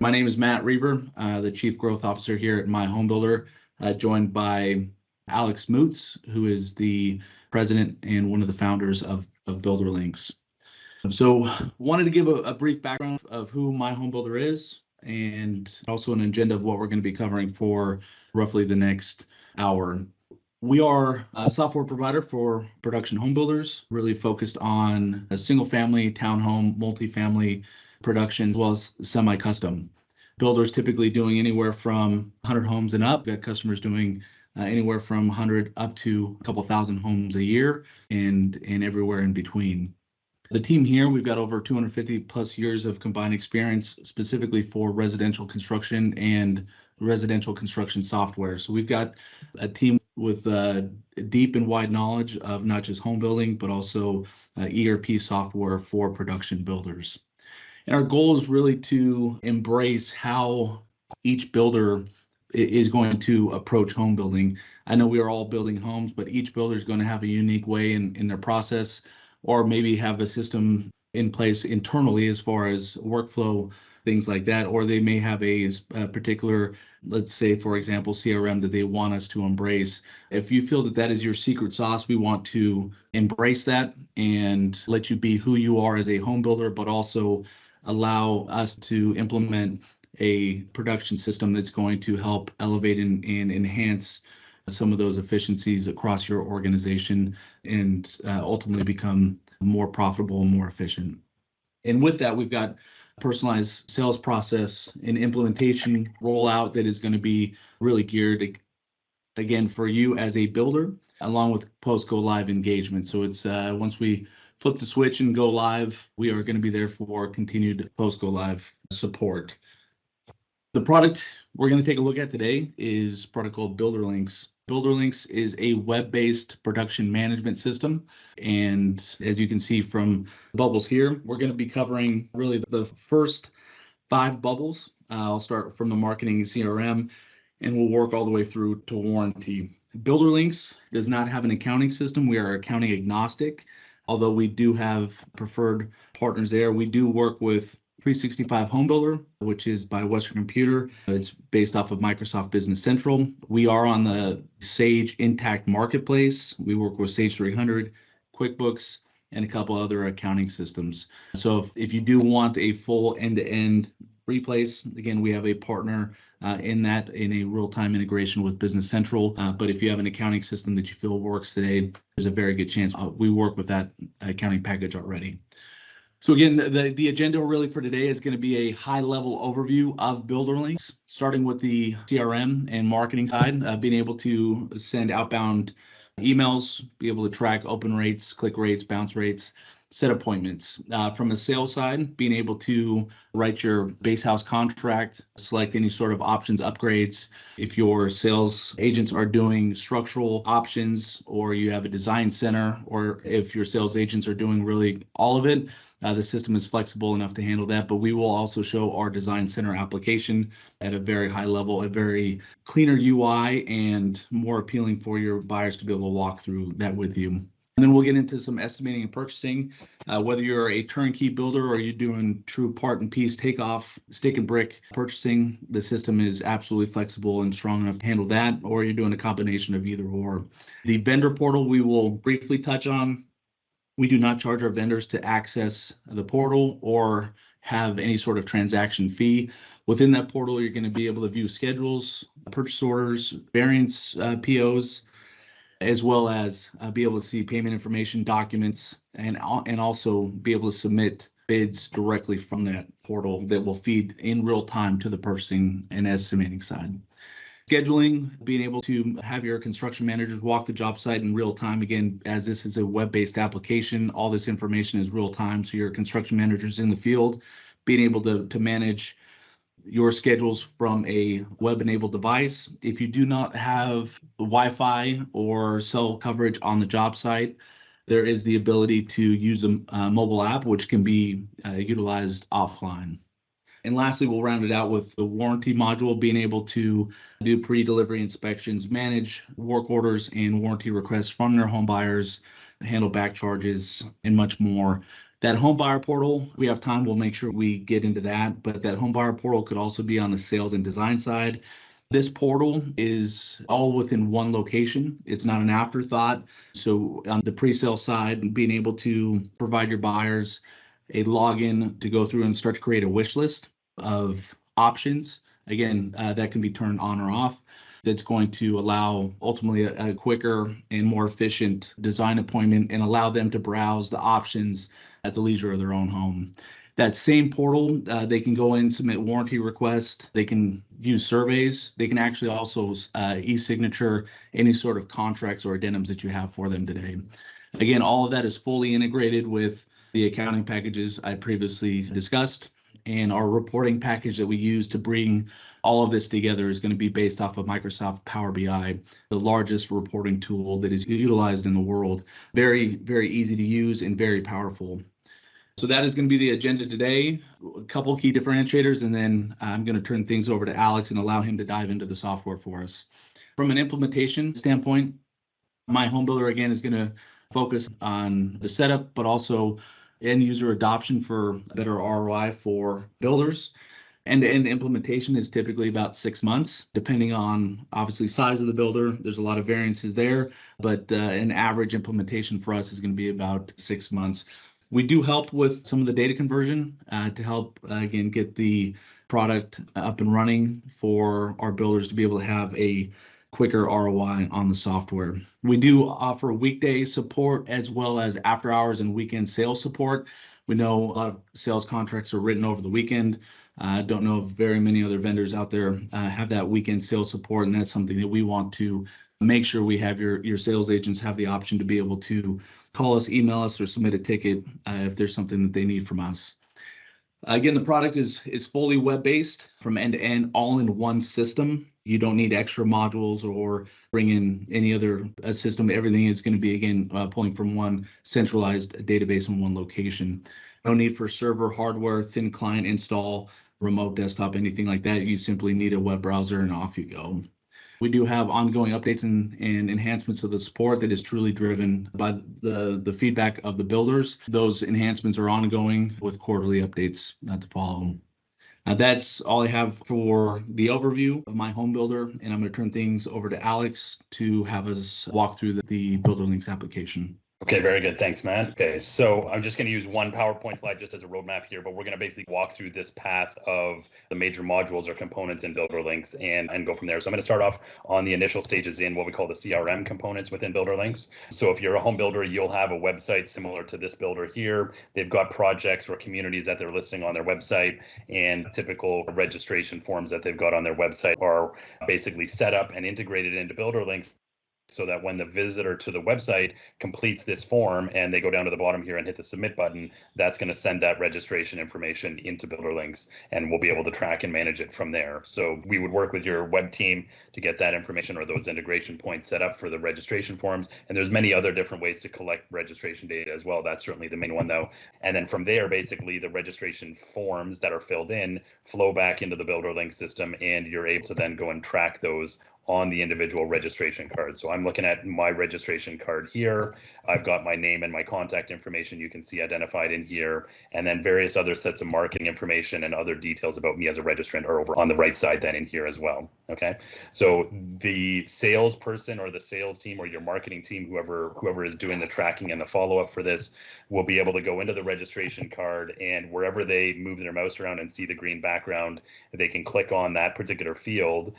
My name is Matt Reber, the Chief Growth Officer here at My Home Builder, joined by Alex Moots, who is the president and one of the founders of Builder Lynx. So wanted to give a brief background of who My Home Builder is and also an agenda of what we're going to be covering for roughly the next hour. We are a software provider for production home builders, really focused on a single family, townhome, multifamily production, as well as semi-custom. Builders typically doing anywhere from 100 homes and up. We've got customers doing anywhere from 100 up to a couple thousand homes a year and everywhere in between. The team here, we've got over 250 plus years of combined experience specifically for residential construction and residential construction software. So we've got a team with deep and wide knowledge of not just home building, but also ERP software for production builders. And our goal is really to embrace how each builder is going to approach home building. I know we are all building homes, but each builder is going to have a unique way in their process, or maybe have a system in place internally as far as workflow, things like that, or they may have a particular, let's say, for example, CRM that they want us to embrace. If you feel that that is your secret sauce, we want to embrace that and let you be who you are as a home builder, but also allow us to implement a production system that's going to help elevate and enhance some of those efficiencies across your organization and ultimately become more profitable and more efficient. And with that, we've got personalized sales process and implementation rollout that is going to be really geared, again, for you as a builder, along with post-go live engagement. So it's once we flip the switch and go live, we are going to be there for continued post-go live support. The product we're going to take a look at today is a product called Builder Lynx. Builder Lynx is a web-based production management system. And as you can see from the bubbles here, we're going to be covering really the first 5 bubbles. I'll start from the marketing and CRM, and we'll work all the way through to warranty. Builder Lynx does not have an accounting system. We are accounting agnostic, although we do have preferred partners there. We do work with 365 Home Builder, which is by Western Computer. It's based off of Microsoft Business Central. We are on the Sage Intacct Marketplace. We work with Sage 300, QuickBooks, and a couple other accounting systems. So if you do want a full end-to-end replace, again, we have a partner in a real-time integration with Business Central. But if you have an accounting system that you feel works today, there's a very good chance we work with that accounting package already. So again, the agenda really for today is going to be a high-level overview of Builder Lynx, starting with the CRM and marketing side, being able to send outbound emails, be able to track open rates, click rates, bounce rates, set appointments. From a sales side, being able to write your base house contract, select any sort of options upgrades. If your sales agents are doing structural options, or you have a design center, or if your sales agents are doing really all of it, the system is flexible enough to handle that. But we will also show our design center application at a very high level, a very cleaner UI, and more appealing for your buyers to be able to walk through that with you. And then we'll get into some estimating and purchasing. Whether you're a turnkey builder or you're doing true part and piece takeoff, stick and brick purchasing, the system is absolutely flexible and strong enough to handle that, or you're doing a combination of either or. The vendor portal we will briefly touch on. We do not charge our vendors to access the portal or have any sort of transaction fee. Within that portal, you're going to be able to view schedules, purchase orders, variance POs, as well as be able to see payment information, documents, and also be able to submit bids directly from that portal that will feed in real time to the purchasing and estimating side. Scheduling, being able to have your construction managers walk the job site in real time. Again, as this is a web-based application, all this information is real time. So your construction managers in the field, being able to manage your schedules from a web-enabled device. If you do not have Wi-Fi or cell coverage on the job site, there is the ability to use a mobile app, which can be utilized offline. And lastly, we'll round it out with the warranty module, being able to do pre-delivery inspections, manage work orders and warranty requests from their home buyers, handle back charges, and much more That home buyer portal, we have time, we'll make sure we get into that, but that home buyer portal could also be on the sales and design side. This portal is all within one location. It's not an afterthought. So on the pre-sale side, being able to provide your buyers a login to go through and start to create a wish list of options. Again, that can be turned on or off. That's going to allow ultimately a quicker and more efficient design appointment and allow them to browse the options at the leisure of their own home. That same portal, they can go in, submit warranty requests. They can use surveys. They can actually also e-signature any sort of contracts or addendums that you have for them today. Again, all of that is fully integrated with the accounting packages I previously discussed. And our reporting package that we use to bring all of this together is going to be based off of Microsoft Power BI, the largest reporting tool that is utilized in the world. Very, very easy to use and very powerful. So that is going to be the agenda today. A couple key differentiators, and then I'm going to turn things over to Alex and allow him to dive into the software for us. From an implementation standpoint, my home builder again is going to focus on the setup, but also end user adoption for better ROI for builders. End-to-end implementation is typically about 6 months, depending on obviously size of the builder. There's a lot of variances there, but an average implementation for us is going to be about 6 months. We do help with some of the data conversion to help, again, get the product up and running for our builders to be able to have a quicker ROI on the software. We do offer weekday support as well as after hours and weekend sales support. We know a lot of sales contracts are written over the weekend. I don't know if very many other vendors out there have that weekend sales support, and that's something that we want to make sure we have your sales agents have the option to be able to call us, email us, or submit a ticket if there's something that they need from us. Again, the product is fully web-based from end to end, all in one system. You don't need extra modules or bring in any other system. Everything is going to be, again, pulling from one centralized database in one location. No need for server hardware, thin client install, remote desktop, anything like that. You simply need a web browser and off you go. We do have ongoing updates and enhancements of the support that is truly driven by the feedback of the builders. Those enhancements are ongoing with quarterly updates to follow. That's all I have for the overview of my home builder, and I'm going to turn things over to Alex to have us walk through the Builder Lynx application. Okay, very good. Thanks, Matt. Okay, so I'm just going to use one PowerPoint slide just as a roadmap here, but we're going to basically walk through this path of the major modules or components in Builder Lynx and go from there. So I'm going to start off on the initial stages in what we call the CRM components within Builder Lynx. So if you're a home builder, you'll have a website similar to this builder here. They've got projects or communities that they're listing on their website, and typical registration forms that they've got on their website are basically set up and integrated into Builder Lynx, so that when the visitor to the website completes this form and they go down to the bottom here and hit the submit button, that's going to send that registration information into Builder Lynx, and we'll be able to track and manage it from there. So we would work with your web team to get that information or those integration points set up for the registration forms. And there's many other different ways to collect registration data as well. That's certainly the main one though. And then from there, basically the registration forms that are filled in flow back into the Builder Lynx system, and you're able to then go and track those on the individual registration card. So I'm looking at my registration card here. I've got my name and my contact information you can see identified in here, and then various other sets of marketing information and other details about me as a registrant are over on the right side then in here as well. Okay, so the salesperson or the sales team or your marketing team, whoever is doing the tracking and the follow-up for this, will be able to go into the registration card, and wherever they move their mouse around and see the green background, they can click on that particular field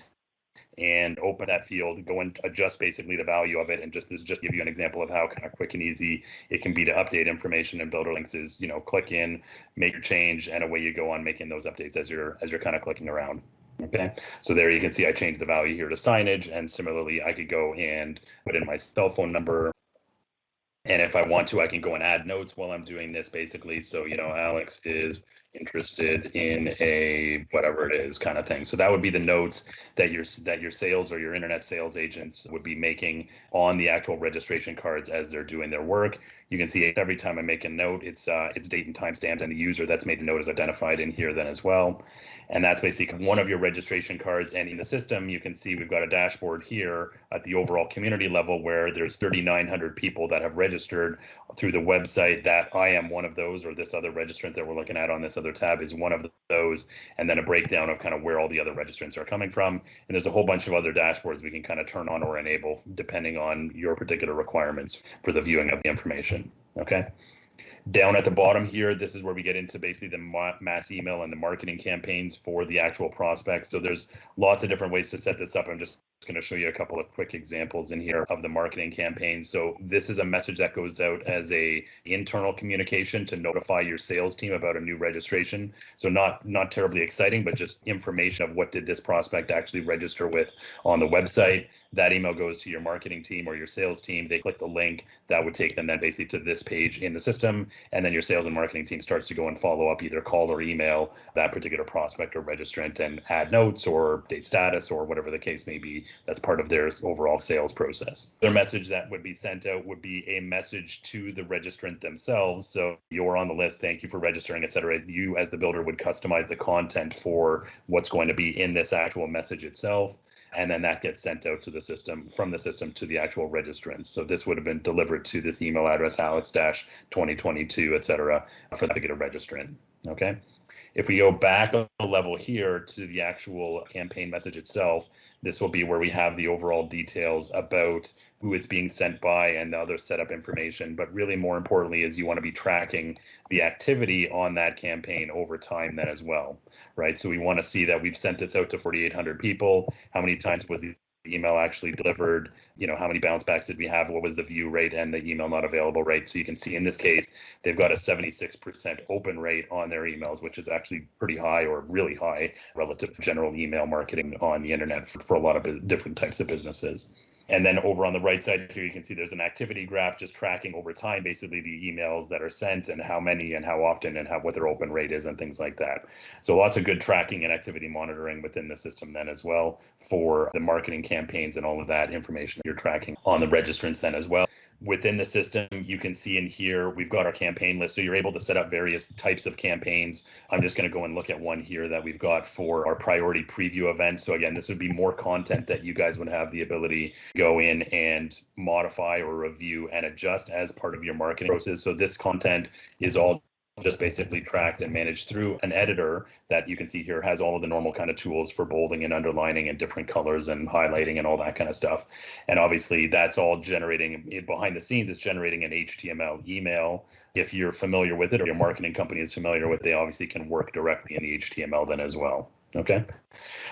and open that field, go and adjust basically the value of it. And just give you an example of how kind of quick and easy it can be to update information in Builder Lynx is, click in, make your change, and away you go on making those updates as you're kind of clicking around. Okay, so there you can see I changed the value here to signage, and similarly I could go and put in my cell phone number. And if I want to, I can go and add notes while I'm doing this basically. So, Alex is interested in a whatever it is kind of thing. So that would be the notes that your sales or your internet sales agents would be making on the actual registration cards as they're doing their work. You can see every time I make a note, it's date and time stamped, and the user that's made the note is identified in here then as well. And that's basically one of your registration cards. And in the system, you can see we've got a dashboard here at the overall community level where there's 3,900 people that have registered through the website. That I am one of those, or this other registrant that we're looking at on this other tab is one of those, and then a breakdown of kind of where all the other registrants are coming from. And there's a whole bunch of other dashboards we can kind of turn on or enable depending on your particular requirements for the viewing of the information. Okay. Down at the bottom here, this is where we get into basically the mass email and the marketing campaigns for the actual prospects. So there's lots of different ways to set this up. I'm just going to show you a couple of quick examples in here of the marketing campaigns. So this is a message that goes out as a internal communication to notify your sales team about a new registration. So not terribly exciting, but just information of what did this prospect actually register with on the website. That email goes to your marketing team or your sales team. They click the link that would take them then basically to this page in the system. And then your sales and marketing team starts to go and follow up, either call or email that particular prospect or registrant and add notes or date status or whatever the case may be. That's part of their overall sales process. Their message that would be sent out would be a message to the registrant themselves. So you're on the list, thank you for registering, etc. You as the builder would customize the content for what's going to be in this actual message itself. And then that gets sent out to the system, from the system to the actual registrants. So this would have been delivered to this email address, alex-2022, etc., for the particular registrant. Okay. If we go back a level here to the actual campaign message itself, this will be where we have the overall details about who it's being sent by and the other setup information. But really more importantly is you want to be tracking the activity on that campaign over time then as well, right? So we want to see that we've sent this out to 4,800 people. How many times was the email actually delivered? You know, how many bounce backs did we have? What was the view rate and the email not available rate? So you can see in this case, they've got a 76% open rate on their emails, which is actually pretty high or really high relative to general email marketing on the internet for a lot of different types of businesses. And then over on the right side here, you can see there's an activity graph just tracking over time, basically the emails that are sent and how many and how often and what their open rate is and things like that. So lots of good tracking and activity monitoring within the system then as well for the marketing campaigns and all of that information you're tracking on the registrants then as well. Within the system, you can see in here, we've got our campaign list. So you're able to set up various types of campaigns. I'm just going to go and look at one here that we've got for our priority preview event. So again, this would be more content that you guys would have the ability to go in and modify or review and adjust as part of your marketing process. So this content is all just basically tracked and managed through an editor that you can see here has all of the normal kind of tools for bolding and underlining and different colors and highlighting and all that kind of stuff. And obviously that's all generating behind the scenes, it's generating an HTML email. If you're familiar with it or your marketing company is familiar with it, they obviously can work directly in the HTML then as well. Okay,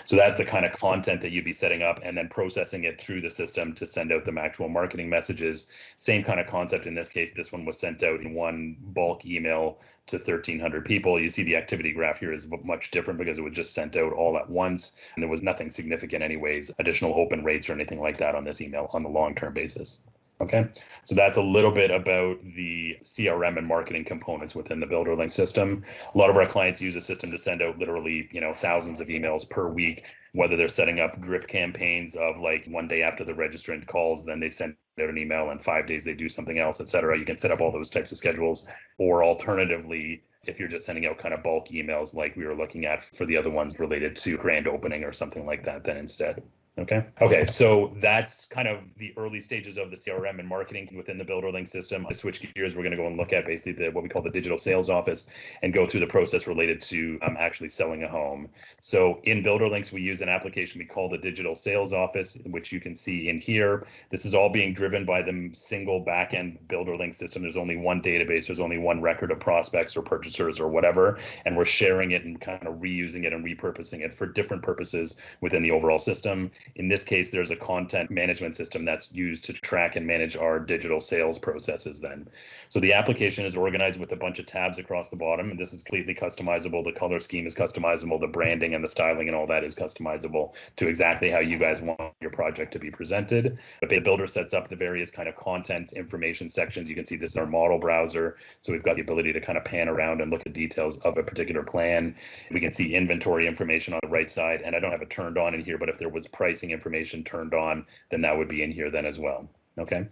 so that's the kind of content that you'd be setting up and then processing it through the system to send out the actual marketing messages. Same kind of concept in this case. This one was sent out in one bulk email to 1,300 people. You see the activity graph here is much different because it was just sent out all at once and there was nothing significant anyways, additional open rates or anything like that on this email on the long-term basis. Okay, so that's a little bit about the CRM and marketing components within the BuilderLink system. A lot of our clients use a system to send out literally, thousands of emails per week, whether they're setting up drip campaigns of like one day after the registrant calls, then they send out an email and 5 days they do something else, etc. You can set up all those types of schedules, or alternatively, if you're just sending out kind of bulk emails like we were looking at for the other ones related to grand opening or something like that, then instead. Okay, so that's kind of the early stages of the CRM and marketing within the BuilderLink system. To switch gears, we're going to go and look at basically what we call the digital sales office and go through the process related to actually selling a home. So in BuilderLinks, we use an application we call the digital sales office, which you can see in here. This is all being driven by the single backend BuilderLink system. There's only one database. There's only one record of prospects or purchasers or whatever, and we're sharing it and kind of reusing it and repurposing it for different purposes within the overall system. In this case, there's a content management system that's used to track and manage our digital sales processes then. So the application is organized with a bunch of tabs across the bottom, and this is completely customizable. The color scheme is customizable. The branding and the styling and all that is customizable to exactly how you guys want your project to be presented. But the builder sets up the various kind of content information sections. You can see this is our model browser. So we've got the ability to kind of pan around and look at details of a particular plan. We can see inventory information on the right side, and I don't have it turned on in here, but if there was pricing information turned on, then that would be in here then as well. Okay.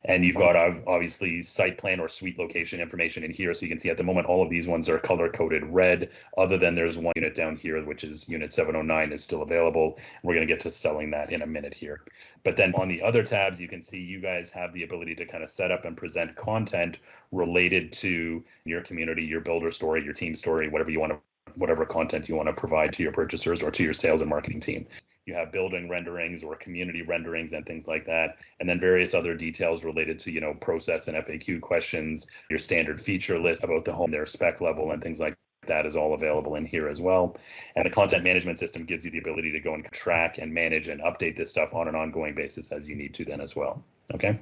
And you've got obviously site plan or suite location information in here. So you can see at the moment, all of these ones are color coded red, other than there's one unit down here, which is unit 709 is still available. We're going to get to selling that in a minute here. But then on the other tabs, you can see you guys have the ability to kind of set up and present content related to your community, your builder story, your team story, whatever content you want to provide to your purchasers or to your sales and marketing team. You have building renderings or community renderings and things like that, and then various other details related to, process and FAQ questions, your standard feature list about the home, their spec level, and things like that is all available in here as well. And the content management system gives you the ability to go and track and manage and update this stuff on an ongoing basis as you need to then as well. Okay.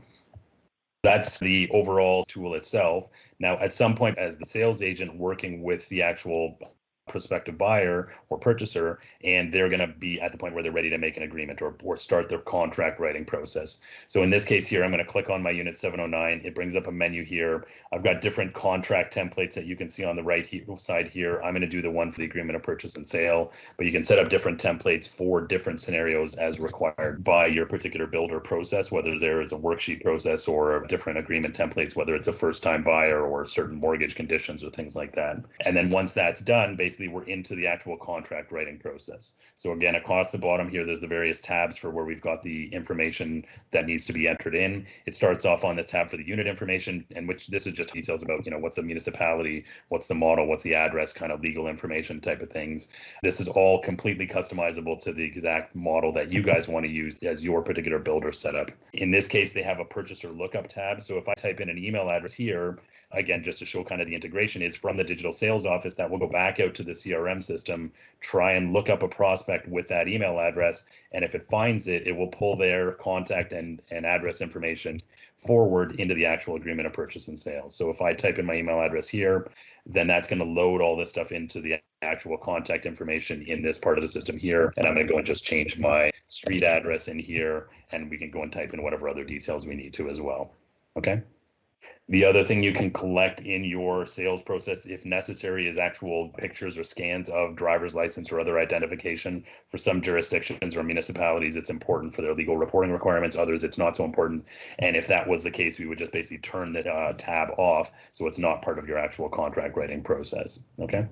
That's the overall tool itself. Now, at some point, as the sales agent working with the actual prospective buyer or purchaser, and they're going to be at the point where they're ready to make an agreement or start their contract writing process. So in this case here, I'm going to click on my unit 709. It brings up a menu here. I've got different contract templates that you can see on the right side here. I'm going to do the one for the agreement of purchase and sale, but you can set up different templates for different scenarios as required by your particular builder process, whether there is a worksheet process or different agreement templates, whether it's a first-time buyer or certain mortgage conditions or things like that. And then once that's done, basically we're into the actual contract writing process. So again, across the bottom here, there's the various tabs for where we've got the information that needs to be entered in. It starts off on this tab for the unit information, and which this is just details about, what's the municipality, what's the model, what's the address, kind of legal information type of things. This is all completely customizable to the exact model that you guys want to use as your particular builder setup. In this case, they have a purchaser lookup tab. So if I type in an email address here, again, just to show kind of the integration is from the digital sales office, that will go back out to the CRM system, try and look up a prospect with that email address. And if it finds it, it will pull their contact and address information forward into the actual agreement of purchase and sale. So if I type in my email address here, then that's going to load all this stuff into the actual contact information in this part of the system here. And I'm going to go and just change my street address in here, and we can go and type in whatever other details we need to as well. Okay. The other thing you can collect in your sales process, if necessary, is actual pictures or scans of driver's license or other identification. For some jurisdictions or municipalities, it's important for their legal reporting requirements. Others, it's not so important. And if that was the case, we would just basically turn this tab off, so it's not part of your actual contract writing process. Okay.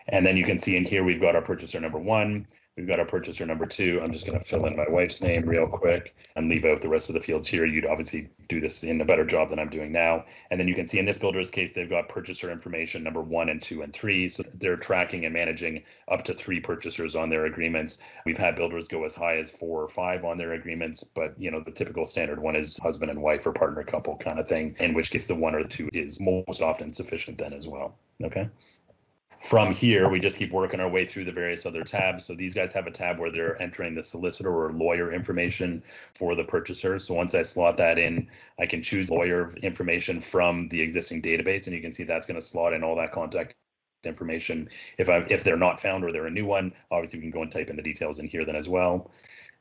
And then you can see in here, we've got our purchaser number 1. We've got our purchaser number 2. I'm just going to fill in my wife's name real quick and leave out the rest of the fields here. You'd obviously do this in a better job than I'm doing now. And then you can see in this builder's case, they've got purchaser information number 1 and 2 and 3. So they're tracking and managing up to 3 purchasers on their agreements. We've had builders go as high as 4 or 5 on their agreements, but the typical standard one is husband and wife or partner couple kind of thing, in which case the 1 or 2 is most often sufficient then as well. Okay. From here, we just keep working our way through the various other tabs. So these guys have a tab where they're entering the solicitor or lawyer information for the purchaser. So once I slot that in, I can choose lawyer information from the existing database, and you can see that's going to slot in all that contact information. If they're not found or they're a new one, obviously we can go and type in the details in here then as well.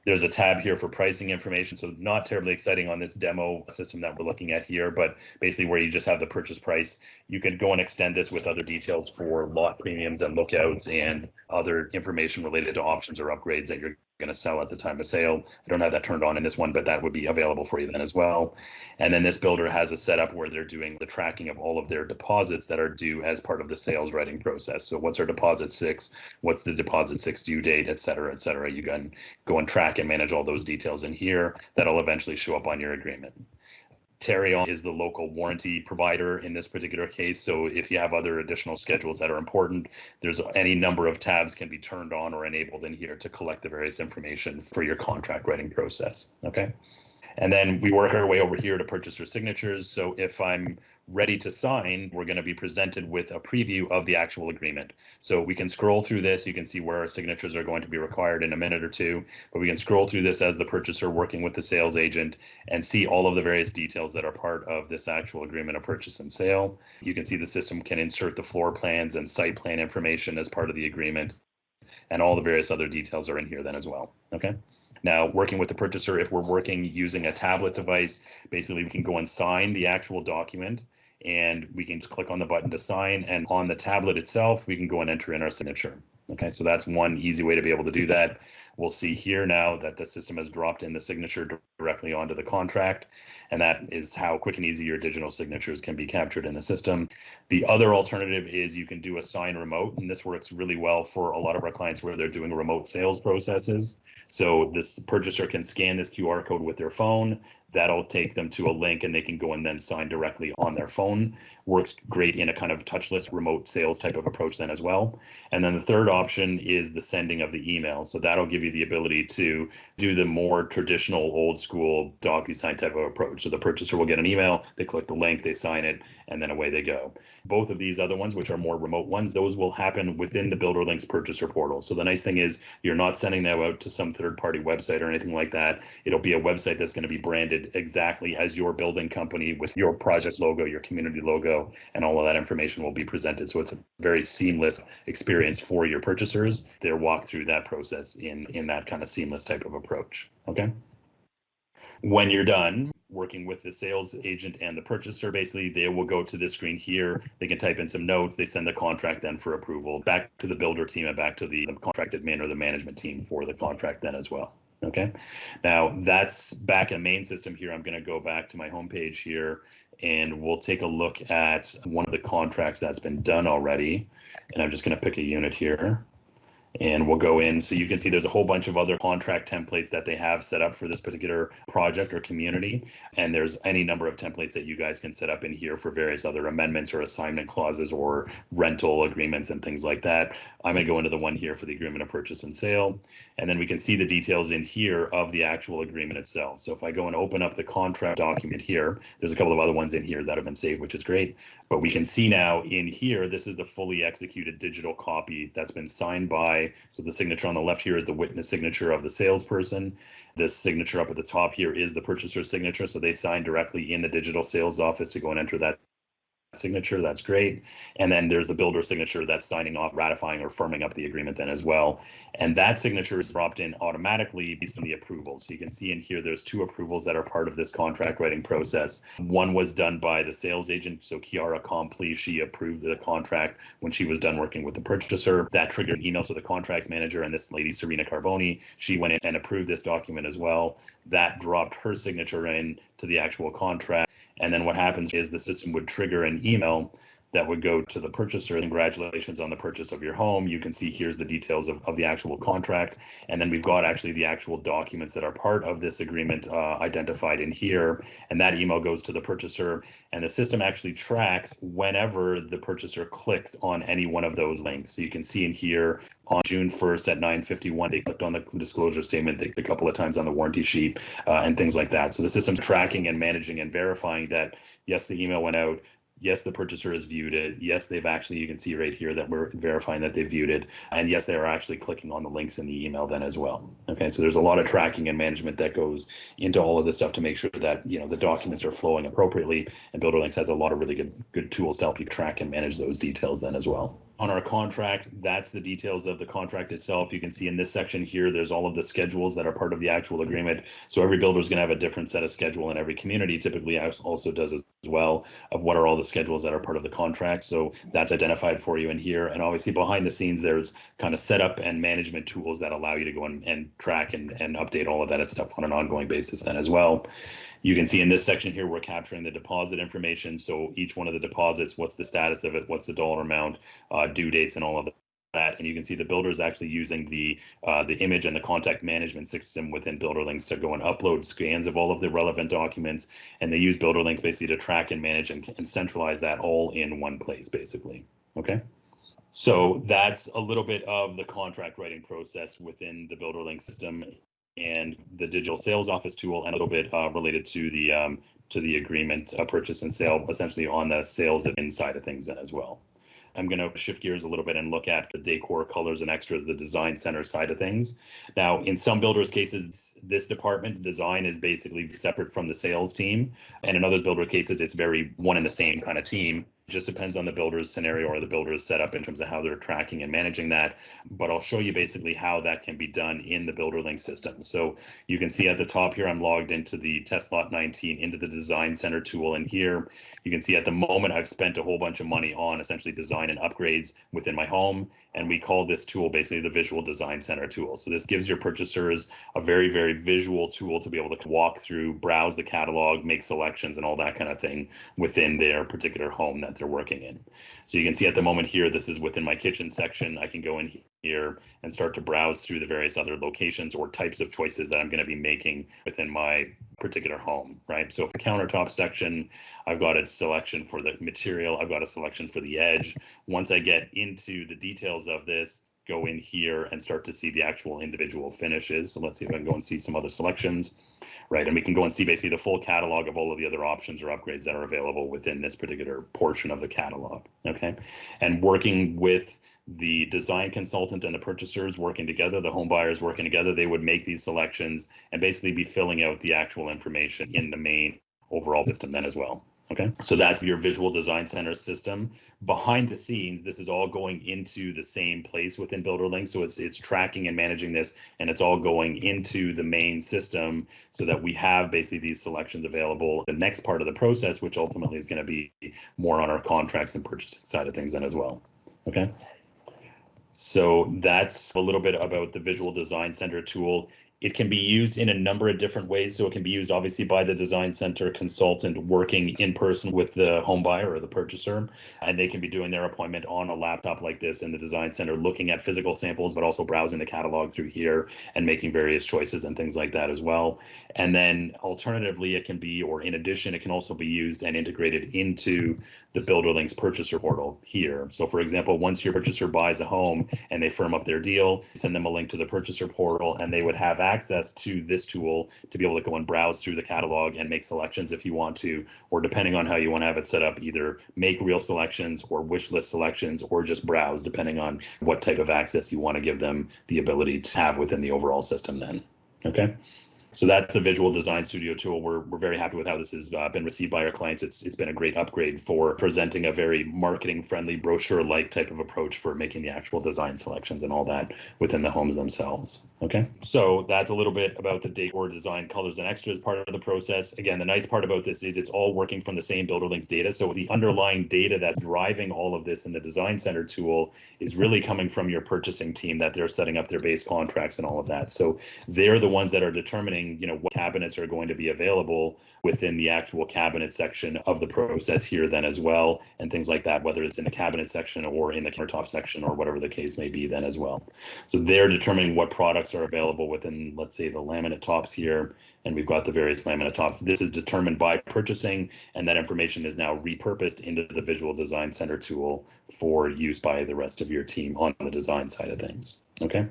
There's a tab here for pricing information, so not terribly exciting on this demo system that we're looking at here, but basically where you just have the purchase price. You can go and extend this with other details for lot premiums and lookouts and other information related to options or upgrades that you're going to sell at the time of sale. I don't have that turned on in this one, but that would be available for you then as well. And then this builder has a setup where they're doing the tracking of all of their deposits that are due as part of the sales writing process. So what's our deposit 6? What's the deposit 6 due date, et cetera, et cetera. You can go and track and manage all those details in here. That'll eventually show up on your agreement. Tarion is the local warranty provider in this particular case. So if you have other additional schedules that are important, there's any number of tabs can be turned on or enabled in here to collect the various information for your contract writing process. Okay. And then we work our way over here to purchaser signatures. So if I'm ready to sign, we're going to be presented with a preview of the actual agreement. So we can scroll through this. You can see where our signatures are going to be required in a minute or two, but we can scroll through this as the purchaser working with the sales agent and see all of the various details that are part of this actual agreement of purchase and sale. You can see the system can insert the floor plans and site plan information as part of the agreement, and all the various other details are in here then as well. Okay. Now, working with the purchaser, if we're working using a tablet device, basically we can go and sign the actual document, and we can just click on the button to sign, and on the tablet itself, we can go and enter in our signature. Okay, so that's one easy way to be able to do that. We'll see here now that the system has dropped in the signature directly onto the contract, and that is how quick and easy your digital signatures can be captured in the system. The other alternative is you can do a sign remote, and this works really well for a lot of our clients where they're doing remote sales processes. So this purchaser can scan this QR code with their phone. That'll take them to a link and they can go and then sign directly on their phone. Works great in a kind of touchless remote sales type of approach then as well. And then the third option is the sending of the email. So that'll give you the ability to do the more traditional old school DocuSign type of approach. So the purchaser will get an email, they click the link, they sign it, and then away they go. Both of these other ones, which are more remote ones, those will happen within the BuilderLinks purchaser portal. So the nice thing is you're not sending that out to some third-party website or anything like that. It'll be a website that's going to be branded exactly as your building company with your project logo, your community logo, and all of that information will be presented. So it's a very seamless experience for your purchasers. They'll walk through that process in that kind of seamless type of approach. Okay. When you're done working with the sales agent and the purchaser, basically they will go to this screen here. They can type in some notes. They send the contract then for approval back to the builder team and back to the contract admin or the management team for the contract then as well. Okay, now that's back in main system here. I'm going to go back to my homepage here and we'll take a look at one of the contracts that's been done already. And I'm just going to pick a unit here. And we'll go in. So you can see there's a whole bunch of other contract templates that they have set up for this particular project or community. And there's any number of templates that you guys can set up in here for various other amendments or assignment clauses or rental agreements and things like that. I'm going to go into the one here for the agreement of purchase and sale. And then we can see the details in here of the actual agreement itself. So if I go and open up the contract document here, there's a couple of other ones in here that have been saved, which is great. But we can see now in here, this is the fully executed digital copy that's been signed by. So the signature on the left here is the witness signature of the salesperson. This signature up at the top here is the purchaser's signature. So they sign directly in the digital sales office to go and enter that signature. That's great. And then there's the builder signature that's signing off, ratifying or firming up the agreement then as well. And that signature is dropped in automatically based on the approvals. So you can see in here, there's two approvals that are part of this contract writing process. One was done by the sales agent. So Kiara Compli, she approved the contract when she was done working with the purchaser. That triggered an email to the contracts manager, and this lady, Serena Carboni, she went in and approved this document as well. That dropped her signature in to the actual contract. And then what happens is the system would trigger an email that would go to the purchaser. Congratulations on the purchase of your home. You can see here's the details of the actual contract. And then we've got actually the actual documents that are part of this agreement identified in here. And that email goes to the purchaser. And the system actually tracks whenever the purchaser clicked on any one of those links. So you can see in here on June 1st at 9:51, they clicked on the disclosure statement. They clicked a couple of times on the warranty sheet and things like that. So the system's tracking and managing and verifying that, yes, the email went out. Yes, the purchaser has viewed it. Yes, they've actually, you can see right here that we're verifying that they viewed it. And yes, they are actually clicking on the links in the email then as well. Okay, so there's a lot of tracking and management that goes into all of this stuff to make sure that, you know, the documents are flowing appropriately. And BuilderLinks has a lot of really good tools to help you track and manage those details then as well. On our contract, that's the details of the contract itself. You can see in this section here, there's all of the schedules that are part of the actual agreement. So every builder is going to have a different set of schedule, and every community typically also does as well, of what are all the schedules that are part of the contract. So that's identified for you in here. And obviously behind the scenes, there's kind of setup and management tools that allow you to go and track and update all of that stuff on an ongoing basis then as well. You can see in this section here, we're capturing the deposit information. So each one of the deposits, what's the status of it, what's the dollar amount, due dates, and all of that. And you can see the builder is actually using the image and the contact management system within BuilderLinks to go and upload scans of all of the relevant documents. And they use BuilderLinks basically to track and manage and centralize that all in one place, basically. Okay. So that's a little bit of the contract writing process within the BuilderLinks system and the digital sales office tool, and a little bit related to the agreement purchase and sale, essentially on the sales inside of things as well. I'm going to shift gears a little bit and look at the decor, colors, and extras, the design center side of things. Now, in some builders' cases, this department's design is basically separate from the sales team. And in other builder cases, it's very one and the same kind of team. just depends on the builder's scenario or the builder's setup in terms of how they're tracking and managing that. But I'll show you basically how that can be done in the BuilderLink system. So you can see at the top here, I'm logged into the test lot 19 into the Design Center tool. And here you can see at the moment I've spent a whole bunch of money on essentially design and upgrades within my home. And we call this tool basically the Visual Design Center tool. So this gives your purchasers a very, very visual tool to be able to walk through, browse the catalog, make selections and all that kind of thing within their particular home that they're working in. So you can see at the moment here, this is within my kitchen section. I can go in here and start to browse through the various other locations or types of choices that I'm going to be making within my particular home, right? So for the countertop section, I've got a selection for the material. I've got a selection for the edge. Once I get into the details of this, go in here and start to see the actual individual finishes. So let's see if I can go and see some other selections, right? And we can go and see basically the full catalog of all of the other options or upgrades that are available within this particular portion of the catalog, okay? And working with the design consultant and the purchasers working together, the home buyers working together, they would make these selections and basically be filling out the actual information in the main overall system then as well. Okay, so that's your Visual Design Center system. Behind the scenes, this is all going into the same place within BuilderLink. So it's tracking and managing this, and it's all going into the main system so that we have basically these selections available. The next part of the process, which ultimately is going to be more on our contracts and purchasing side of things then as well. Okay, so that's a little bit about the Visual Design Center tool. It can be used in a number of different ways. So it can be used obviously by the design center consultant working in person with the home buyer or the purchaser, and they can be doing their appointment on a laptop like this in the design center, looking at physical samples, but also browsing the catalog through here and making various choices and things like that as well. And then alternatively, it can be, or in addition, it can also be used and integrated into the BuilderLink's purchaser portal here. So for example, once your purchaser buys a home and they firm up their deal, send them a link to the purchaser portal, and they would have access to this tool to be able to go and browse through the catalog and make selections if you want to, or depending on how you want to have it set up, either make real selections or wish list selections, or just browse depending on what type of access you want to give them the ability to have within the overall system then. Okay. So that's the Visual Design Studio tool. We're very happy with how this has been received by our clients. It's been a great upgrade for presenting a very marketing-friendly, brochure-like type of approach for making the actual design selections and all that within the homes themselves. Okay, so that's a little bit about the decor, design, colors, and extras part of the process. Again, the nice part about this is it's all working from the same BuilderLink's data. So the underlying data that's driving all of this in the Design Center tool is really coming from your purchasing team, that they're setting up their base contracts and all of that. So they're the ones that are determining, you know, what cabinets are going to be available within the actual cabinet section of the process here then as well, and things like that, whether it's in the cabinet section or in the countertop section or whatever the case may be then as well. So they're determining what products are available within, let's say, the laminate tops here, and we've got the various laminate tops. This is determined by purchasing, and that information is now repurposed into the Visual Design Center tool for use by the rest of your team on the design side of things. Okay.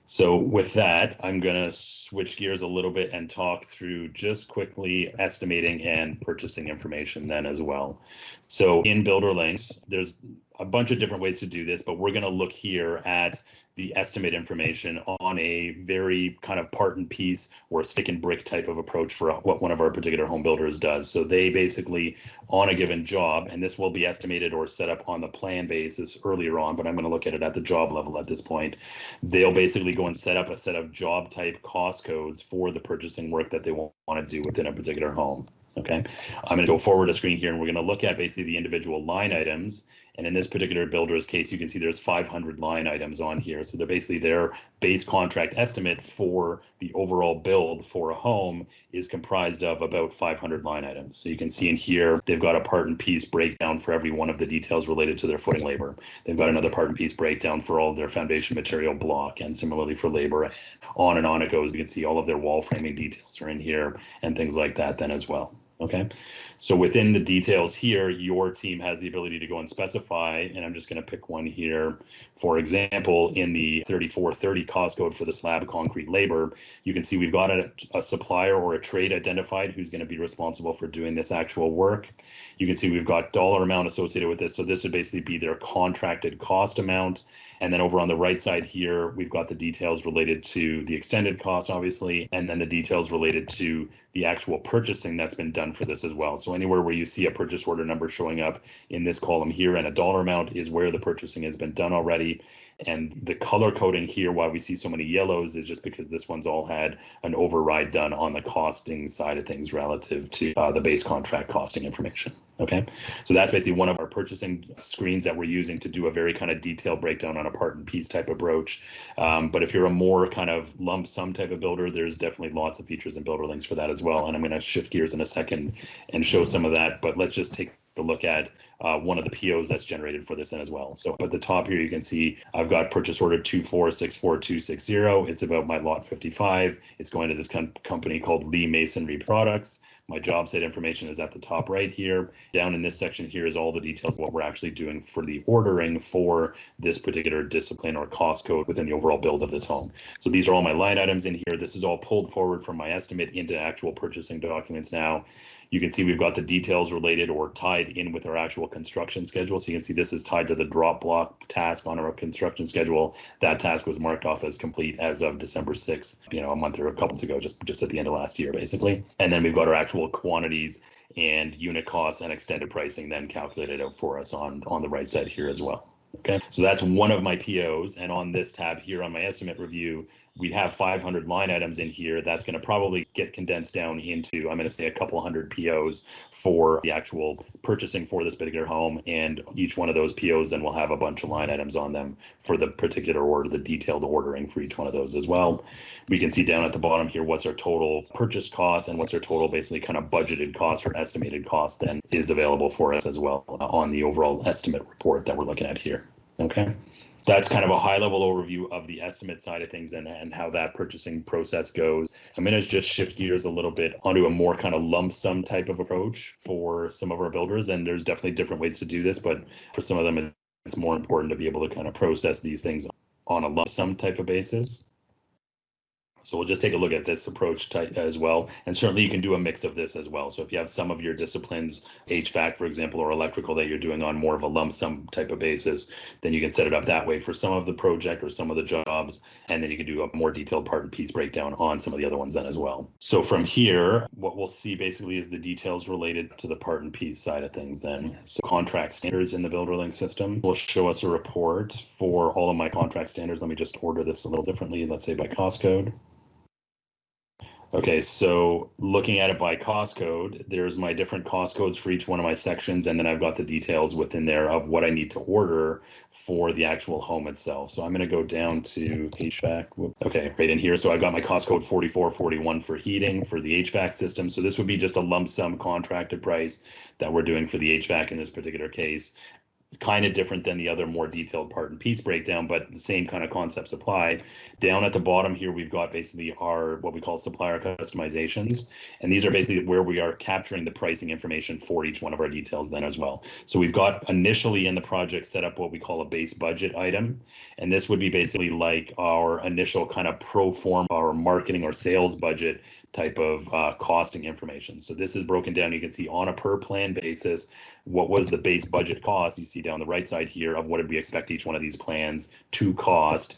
So with that, I'm going to switch gears a little bit and talk through just quickly estimating and purchasing information then as well. So in BuilderLinks, there's a bunch of different ways to do this, but we're going to look here at the estimate information on a very kind of part and piece or stick and brick type of approach for what one of our particular home builders does. So they basically, on a given job, and this will be estimated or set up on the plan basis earlier on, but I'm going to look at it at the job level at this point. They'll basically go and set up a set of job type cost codes for the purchasing work that they want to do within a particular home. Okay, I'm going to go forward a screen here, and we're going to look at basically the individual line items. And in this particular builder's case, you can see there's 500 line items on here. So they're basically their base contract estimate for the overall build for a home is comprised of about 500 line items. So you can see in here, they've got a part and piece breakdown for every one of the details related to their footing labor. They've got another part and piece breakdown for all of their foundation material block, and similarly for labor. On and on it goes. You can see all of their wall framing details are in here and things like that then as well. Okay, so within the details here, your team has the ability to go and specify, and I'm just going to pick one here. For example, in the 3430 cost code for the slab concrete labor, you can see we've got a supplier or a trade identified who's going to be responsible for doing this actual work. You can see we've got dollar amount associated with this. So this would basically be their contracted cost amount. And then over on the right side here, we've got the details related to the extended cost, obviously, and then the details related to the actual purchasing that's been done for this as well. So So anywhere where you see a purchase order number showing up in this column here and a dollar amount is where the purchasing has been done already. And the color coding here, why we see so many yellows, is just because this one's all had an override done on the costing side of things relative to the base contract costing information. Okay, so that's basically one of our purchasing screens that we're using to do a very kind of detailed breakdown on a part and piece type approach. But if you're a more kind of lump sum type of builder, there's definitely lots of features in Builder Lynx for that as well. And I'm going to shift gears in a second and show some of that. But let's just take a look at one of the POs that's generated for this then as well. So at the top here, you can see I've got purchase order 2464260. It's about my lot 55. It's going to this company called Lee Masonry Products. My job site information is at the top right here. Down in this section here is all the details of what we're actually doing for the ordering for this particular discipline or cost code within the overall build of this home. So these are all my line items in here. This is all pulled forward from my estimate into actual purchasing documents now. You can see we've got the details related or tied in with our actual construction schedule. So you can see this is tied to the drop block task on our construction schedule. That task was marked off as complete as of December 6th, a month or a couple months ago, just at the end of last year, basically. And then we've got our actual quantities and unit costs and extended pricing then calculated out for us on the right side here as well. Okay, so that's one of my POs. And on this tab here on my estimate review, we have 500 line items in here. That's going to probably get condensed down into, I'm going to say, a couple hundred POs for the actual purchasing for this particular home. And each one of those POs then will have a bunch of line items on them for the particular order, the detailed ordering for each one of those as well. We can see down at the bottom here what's our total purchase cost and what's our total basically kind of budgeted cost or estimated cost then is available for us as well on the overall estimate report that we're looking at here. Okay. That's kind of a high level overview of the estimate side of things and how that purchasing process goes. I'm going to just shift gears a little bit onto a more kind of lump sum type of approach for some of our builders. And there's definitely different ways to do this, but for some of them, it's more important to be able to kind of process these things on a lump sum type of basis. So we'll just take a look at this approach type as well. And certainly you can do a mix of this as well. So if you have some of your disciplines, HVAC, for example, or electrical that you're doing on more of a lump sum type of basis, then you can set it up that way for some of the project or some of the jobs. And then you can do a more detailed part and piece breakdown on some of the other ones then as well. So from here, what we'll see basically is the details related to the part and piece side of things then. So contract standards in the Builder Lynx system will show us a report for all of my contract standards. Let me just order this a little differently, let's say by cost code. Okay, so looking at it by cost code, there's my different cost codes for each one of my sections, and then I've got the details within there of what I need to order for the actual home itself. So I'm going to go down to HVAC. Okay, right in here. So I've got my cost code 4441 for heating for the HVAC system. So this would be just a lump sum contracted price that we're doing for the HVAC in this particular case. Kind of different than the other more detailed part and piece breakdown, but the same kind of concepts apply. Down at the bottom here, we've got basically our what we call supplier customizations. And these are basically where we are capturing the pricing information for each one of our details then as well. So we've got initially in the project set up what we call a base budget item. And this would be basically like our initial kind of pro forma or marketing or sales budget type of costing information. So this is broken down. You can see on a per plan basis, what was the base budget cost? You see down the right side here of what did we expect each one of these plans to cost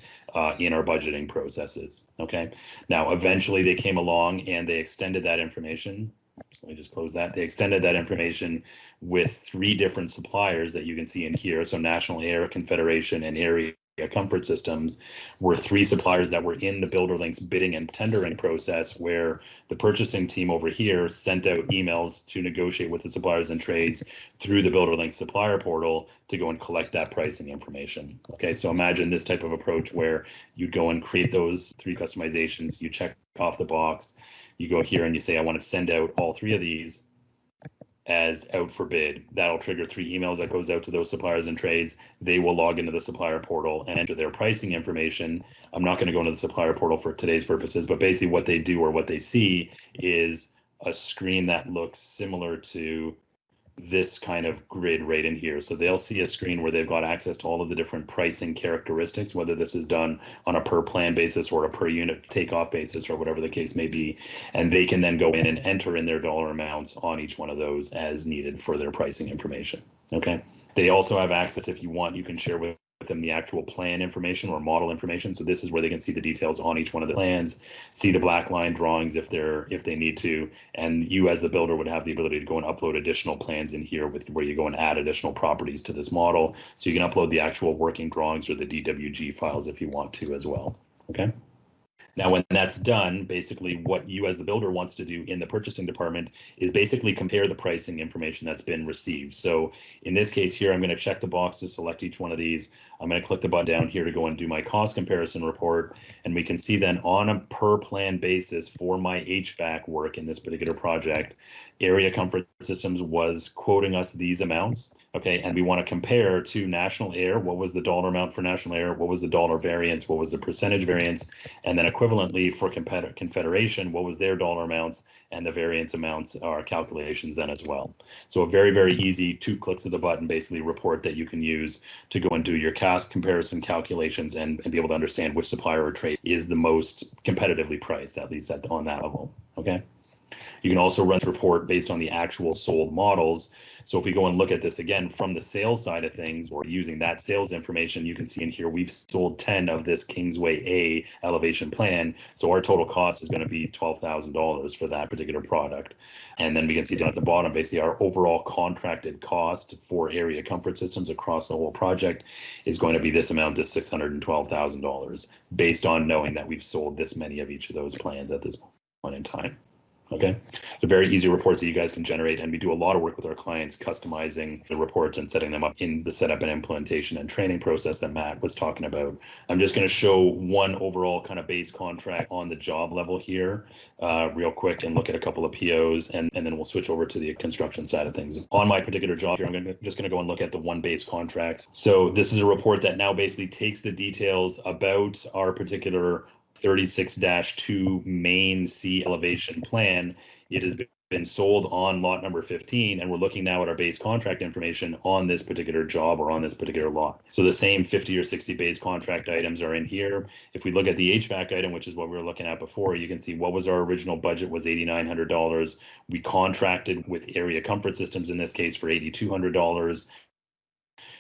in our budgeting processes. Okay. Now, eventually they came along and they extended that information. So let me just close that. They extended that information with 3 different suppliers that you can see in here. So National Air Confederation and Area Comfort Systems were 3 suppliers that were in the Builder Lynx bidding and tendering process, where the purchasing team over here sent out emails to negotiate with the suppliers and trades through the Builder Lynx supplier portal to go and collect that pricing information. Okay, so imagine this type of approach where you go and create those 3 customizations, you check off the box, you go here and you say, I want to send out all 3 of these as out for bid. That'll trigger 3 emails that goes out to those suppliers and trades. They will log into the supplier portal and enter their pricing information. I'm not going to go into the supplier portal for today's purposes, but basically what they do or what they see is a screen that looks similar to this kind of grid right in here. So they'll see a screen where they've got access to all of the different pricing characteristics, whether this is done on a per plan basis or a per unit takeoff basis or whatever the case may be. And they can then go in and enter in their dollar amounts on each one of those as needed for their pricing information. Okay. They also have access, if you want, you can share with them the actual plan information or model information. So this is where they can see the details on each one of the plans, see the black line drawings if they need to, and you as the builder would have the ability to go and upload additional plans in here with where you go and add additional properties to this model. So you can upload the actual working drawings or the DWG files if you want to as well. Okay. Now, when that's done, basically what you as the builder wants to do in the purchasing department is basically compare the pricing information that's been received. So in this case here, I'm going to check the box to select each one of these. I'm going to click the button down here to go and do my cost comparison report. And we can see then on a per plan basis for my HVAC work in this particular project, Area Comfort Systems was quoting us these amounts. Okay, and we want to compare to National Air. What was the dollar amount for National Air? What was the dollar variance? What was the percentage variance? And then equivalently for Confederation, what was their dollar amounts and the variance amounts are calculations then as well. So a very, very easy 2 clicks of the button basically report that you can use to go and do your cost comparison calculations and be able to understand which supplier or trade is the most competitively priced, at least on that level. Okay. You can also run this report based on the actual sold models. So if we go and look at this again from the sales side of things, or using that sales information, you can see in here we've sold 10 of this Kingsway A elevation plan. So our total cost is going to be $12,000 for that particular product. And then we can see down at the bottom, basically our overall contracted cost for Area Comfort Systems across the whole project is going to be this amount, this $612,000, based on knowing that we've sold this many of each of those plans at this point in time. Okay, so very easy reports that you guys can generate, and we do a lot of work with our clients customizing the reports and setting them up in the setup and implementation and training process that Matt was talking about. I'm just going to show one overall kind of base contract on the job level here real quick and look at a couple of POs, and then we'll switch over to the construction side of things. On my particular job here, I'm just going to go and look at the one base contract. So this is a report that now basically takes the details about our particular 36-2 main C elevation plan. It has been sold on lot number 15, and we're looking now at our base contract information on this particular job or on this particular lot. So the same 50 or 60 base contract items are in here. If we look at the HVAC item, which is what we were looking at before, you can see what was our original budget was $8,900. We contracted with Area Comfort Systems in this case for $8,200.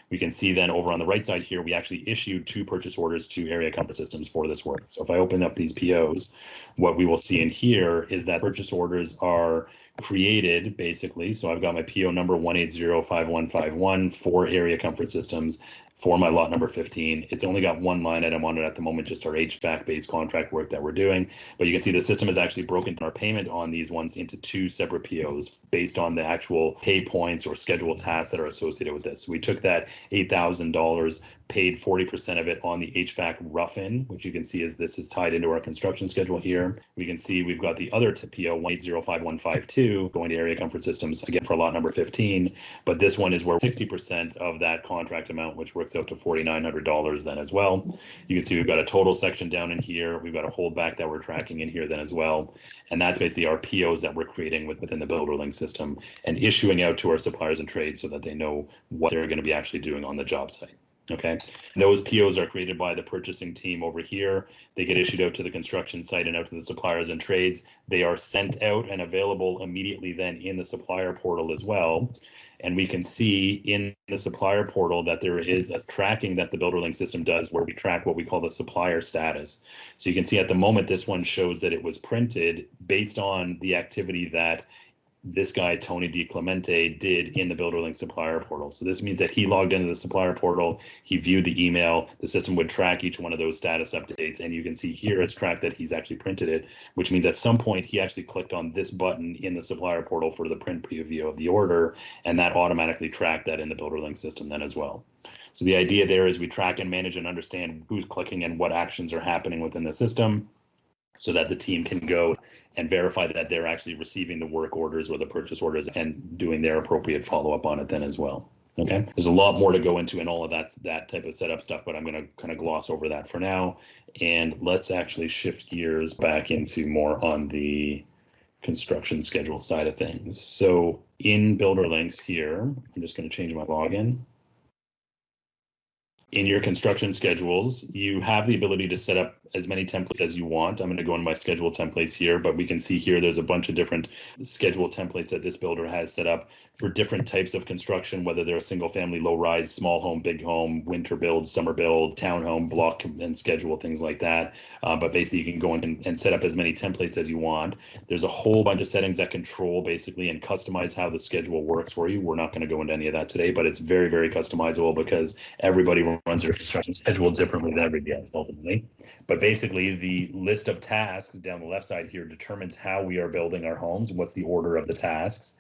We can see then over on the right side here, we actually issued 2 purchase orders to Area Comfort Systems for this work. So if I open up these POs, what we will see in here is that purchase orders are created basically. So I've got my PO number 1805151 for Area Comfort Systems for my lot number 15. It's only got one line item on it at the moment, just our HVAC based contract work that we're doing. But you can see the system has actually broken our payment on these ones into 2 separate POs based on the actual pay points or scheduled tasks that are associated with this. So we took that $8,000, paid 40% of it on the HVAC rough-in, which you can see is this is tied into our construction schedule here. We can see we've got the other PO 1805152 going to Area Comfort Systems again for lot number 15, but this one is where 60% of that contract amount, which works out to $4,900 then as well. You can see we've got a total section down in here. We've got a holdback that we're tracking in here then as well. And that's basically our POs that we're creating within the BuilderLink system and issuing out to our suppliers and trades so that they know what they're going to be actually doing on the job site. Okay, those POs are created by the purchasing team over here. They get issued out to the construction site and out to the suppliers and trades. They are sent out and available immediately then in the supplier portal as well. And we can see in the supplier portal that there is a tracking that the BuilderLink system does where we track what we call the supplier status. So you can see at the moment, this one shows that it was printed based on the activity that this guy, Tony DiClemente, did in the BuilderLink supplier portal. So this means that he logged into the supplier portal, he viewed the email, the system would track each one of those status updates, and you can see here it's tracked that he's actually printed it, which means at some point he actually clicked on this button in the supplier portal for the print preview of the order, and that automatically tracked that in the BuilderLink system then as well. So the idea there is we track and manage and understand who's clicking and what actions are happening within the system, so that the team can go and verify that they're actually receiving the work orders or the purchase orders and doing their appropriate follow-up on it then as well. Okay, there's a lot more to go into in all of that type of setup stuff, but I'm going to kind of gloss over that for now. And let's actually shift gears back into more on the construction schedule side of things. So in BuilderLinks here, I'm just going to change my login. In your construction schedules, you have the ability to set up as many templates as you want. I'm going to go into my schedule templates here, but we can see here there's a bunch of different schedule templates that this builder has set up for different types of construction, whether they're a single family, low rise, small home, big home, winter build, summer build, townhome, block and schedule, things like that. But basically you can go in and set up as many templates as you want. There's a whole bunch of settings that control basically and customize how the schedule works for you. We're not going to go into any of that today, but it's very, very customizable because everybody runs their construction schedule differently than everybody else ultimately. But basically the list of tasks down the left side here determines how we are building our homes, what's the order of the tasks.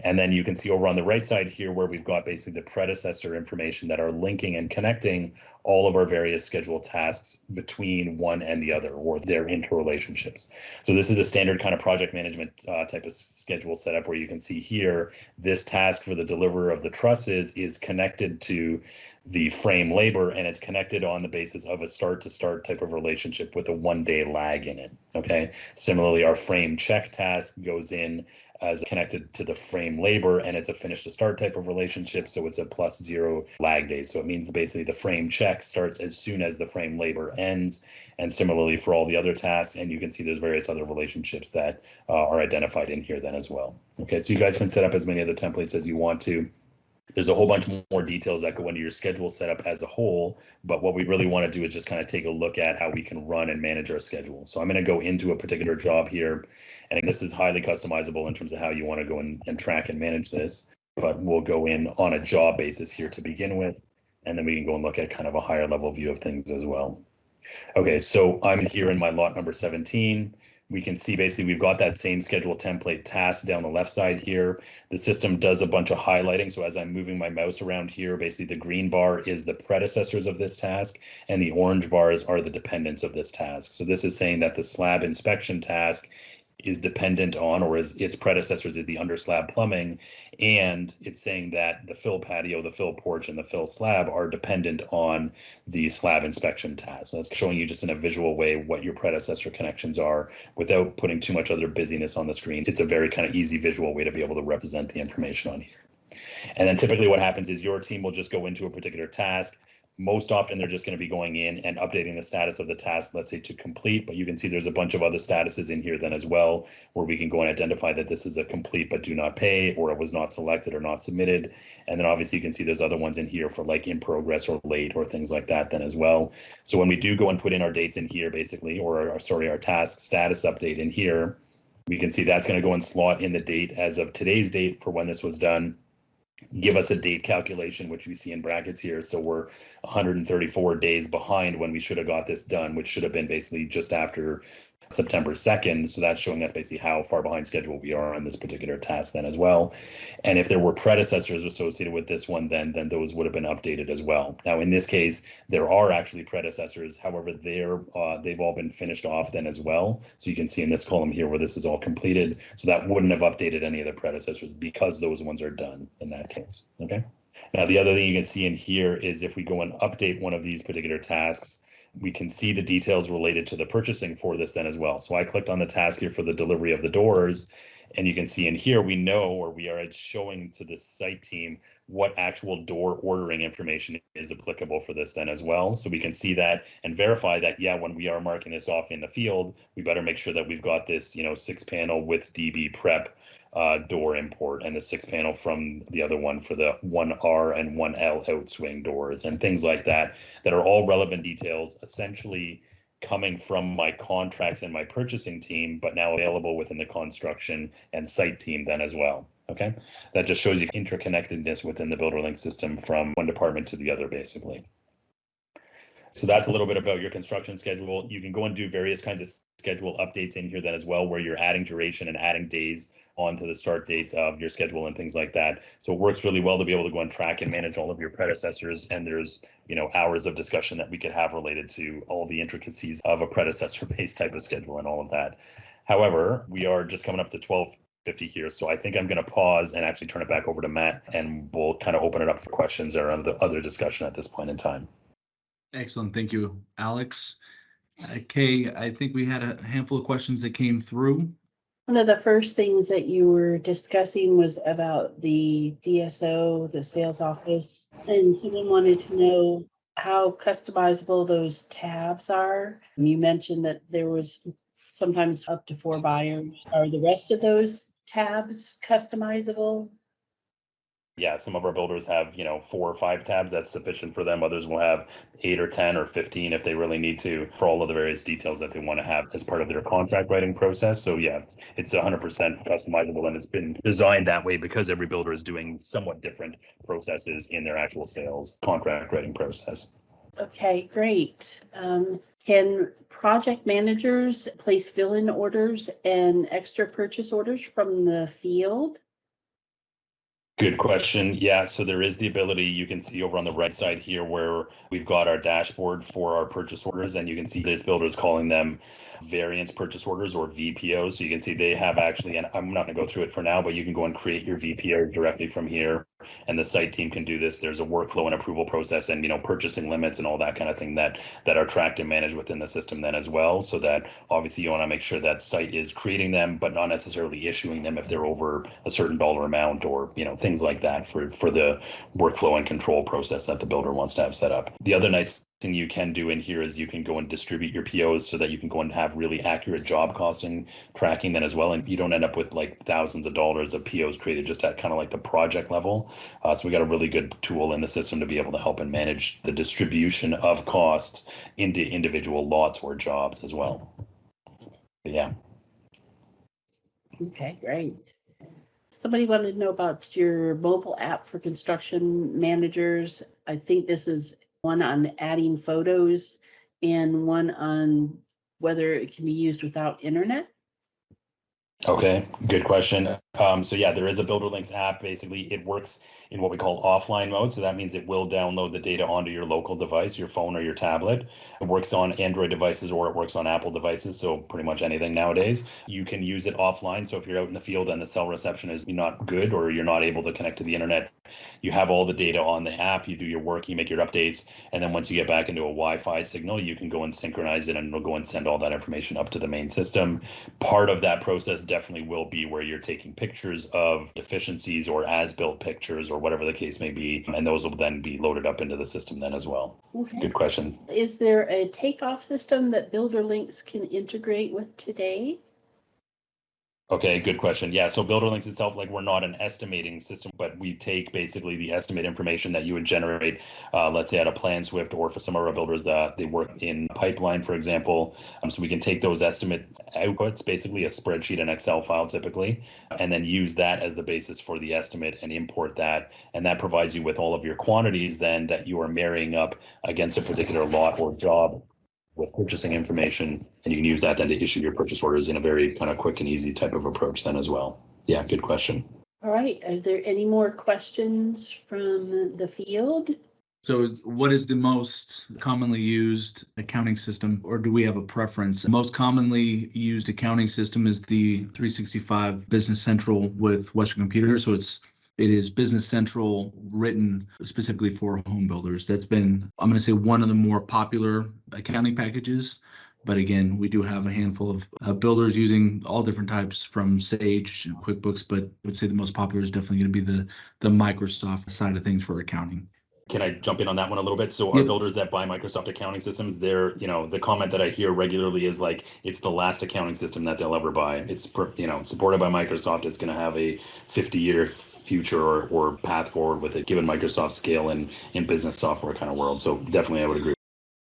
And then you can see over on the right side here where we've got basically the predecessor information that are linking and connecting all of our various scheduled tasks between one and the other, or their interrelationships. So this is a standard kind of project management type of schedule setup where you can see here, this task for the deliverer of the trusses is connected to the frame labor, and it's connected on the basis of a start to start type of relationship with a 1 day lag in it. Okay. Similarly, our frame check task goes in as connected to the frame labor, and it's a finish to start type of relationship. So it's a +0 lag days. So it means basically the frame check starts as soon as the frame labor ends. And similarly for all the other tasks, and you can see there's various other relationships that are identified in here then as well. Okay, so you guys can set up as many of the templates as you want to. There's a whole bunch more details that go into your schedule setup as a whole, but what we really want to do is just kind of take a look at how we can run and manage our schedule. So I'm going to go into a particular job here, and this is highly customizable in terms of how you want to go and track and manage this, but we'll go in on a job basis here to begin with, and then we can go and look at kind of a higher level view of things as well. Okay, so I'm here in my lot number 17. We can see basically we've got that same schedule template task down the left side here. The system does a bunch of highlighting. So as I'm moving my mouse around here, basically the green bar is the predecessors of this task, and the orange bars are the dependents of this task. So this is saying that the slab inspection task is dependent on, or is its predecessors is the under slab plumbing, and it's saying that the fill patio, the fill porch, and the fill slab are dependent on the slab inspection task. So that's showing you just in a visual way what your predecessor connections are without putting too much other busyness on the screen. It's a very kind of easy visual way to be able to represent the information on here. And then typically what happens is your team will just go into a particular task. Most often they're just going to be going in and updating the status of the task, let's say to complete, but you can see there's a bunch of other statuses in here then as well, where we can go and identify that this is a complete but do not pay, or it was not selected or not submitted. And then obviously you can see there's other ones in here for like in progress or late or things like that then as well. So when we do go and put in our dates in here basically, or our task status update in here, we can see that's going to go and slot in the date as of today's date for when this was done. Give us a date calculation, which we see in brackets here. So we're 134 days behind when we should have got this done, which should have been basically just after September 2nd. So that's showing us basically how far behind schedule we are on this particular task then as well. And if there were predecessors associated with this one, then those would have been updated as well. Now, in this case, there are actually predecessors. However, they've all been finished off then as well. So you can see in this column here where this is all completed. So that wouldn't have updated any of the predecessors because those ones are done in that case. Okay. Now, the other thing you can see in here is if we go and update one of these particular tasks, we can see the details related to the purchasing for this then as well. So I clicked on the task here for the delivery of the doors, and you can see in here we know, or we are showing to the site team what actual door ordering information is applicable for this then as well. So we can see that and verify that, yeah, when we are marking this off in the field, we better make sure that we've got this, 6-panel with DB prep door import, and the 6-panel from the other one for the 1R and 1L outswing doors and things like that are all relevant details essentially coming from my contracts and my purchasing team, but now available within the construction and site team then as well. Okay, that just shows you interconnectedness within the BuilderLink system from one department to the other basically. So that's a little bit about your construction schedule. You can go and do various kinds of schedule updates in here then as well, where you're adding duration and adding days onto the start date of your schedule and things like that. So it works really well to be able to go and track and manage all of your predecessors. And there's, hours of discussion that we could have related to all the intricacies of a predecessor-based type of schedule and all of that. However, we are just coming up to 12:50 here. So I think I'm going to pause and actually turn it back over to Matt, and we'll kind of open it up for questions or other discussion at this point in time. Excellent. Thank you, Alex. Kay, I think we had a handful of questions that came through. One of the first things that you were discussing was about the DSO, the sales office, and someone wanted to know how customizable those tabs are? You mentioned that there was sometimes up to 4 buyers. Are the rest of those tabs customizable? Yeah, some of our builders have, 4 or 5 tabs. That's sufficient for them. Others will have 8 or 10 or 15 if they really need to, for all of the various details that they want to have as part of their contract writing process. So yeah, it's 100% customizable, and it's been designed that way because every builder is doing somewhat different processes in their actual sales contract writing process. Okay, great. Can project managers place fill-in orders and extra purchase orders from the field? Good question. Yeah, so there is the ability. You can see over on the right side here where we've got our dashboard for our purchase orders, and you can see this builder is calling them variance purchase orders or VPOs. So you can see they have actually, and I'm not going to go through it for now, but you can go and create your VPO directly from here, and the site team can do this. There's a workflow and approval process, and purchasing limits and all that kind of thing that are tracked and managed within the system then as well. So that obviously you want to make sure that site is creating them, but not necessarily issuing them if they're over a certain dollar amount or things like that for the workflow and control process that the builder wants to have set up. The other nice thing you can do in here is you can go and distribute your POs so that you can go and have really accurate job costing tracking then as well, and you don't end up with like thousands of dollars of POs created just at kind of like the project level. So we got a really good tool in the system to be able to help and manage the distribution of costs into individual lots or jobs as well. But yeah. Okay, great. Somebody wanted to know about your mobile app for construction managers. I think this is one on adding photos and one on whether it can be used without internet. Okay, good question. So yeah, there is a Builder Lynx app. Basically, it works in what we call offline mode. So that means it will download the data onto your local device, your phone or your tablet. It works on Android devices or it works on Apple devices. So pretty much anything nowadays. You can use it offline. So if you're out in the field and the cell reception is not good or you're not able to connect to the internet, you have all the data on the app, you do your work, you make your updates, and then once you get back into a Wi-Fi signal, you can go and synchronize it and it'll go and send all that information up to the main system. Part of that process definitely will be where you're taking pictures of deficiencies or as-built pictures or whatever the case may be, and those will then be loaded up into the system then as well. Okay. Good question. Is there a takeoff system that Builder Lynx can integrate with today? Okay, good question. Yeah, so Builder Lynx itself, like we're not an estimating system, but we take basically the estimate information that you would generate, let's say at a Plan Swift, or for some of our builders that they work in Pipeline, for example. So we can take those estimate outputs, basically a spreadsheet, an Excel file typically, and then use that as the basis for the estimate and import that. And that provides you with all of your quantities then that you are marrying up against a particular lot or job with purchasing information, and you can use that then to issue your purchase orders in a very kind of quick and easy type of approach then as well. Yeah, good question. All right, are there any more questions from the field? So what is the most commonly used accounting system, or do we have a preference? The most commonly used accounting system is the 365 Business Central with Western Computer. So it is Business Central written specifically for home builders. That's been, I'm going to say, one of the more popular accounting packages. But again, we do have a handful of builders using all different types from Sage and QuickBooks, but I would say the most popular is definitely going to be the Microsoft side of things for accounting. Can I jump in on that one a little bit? So our builders that buy Microsoft accounting systems, they're, the comment that I hear regularly is like, it's the last accounting system that they'll ever buy. It's, supported by Microsoft. It's going to have a 50-year future or path forward with it, given Microsoft's scale in business software kind of world. So definitely I would agree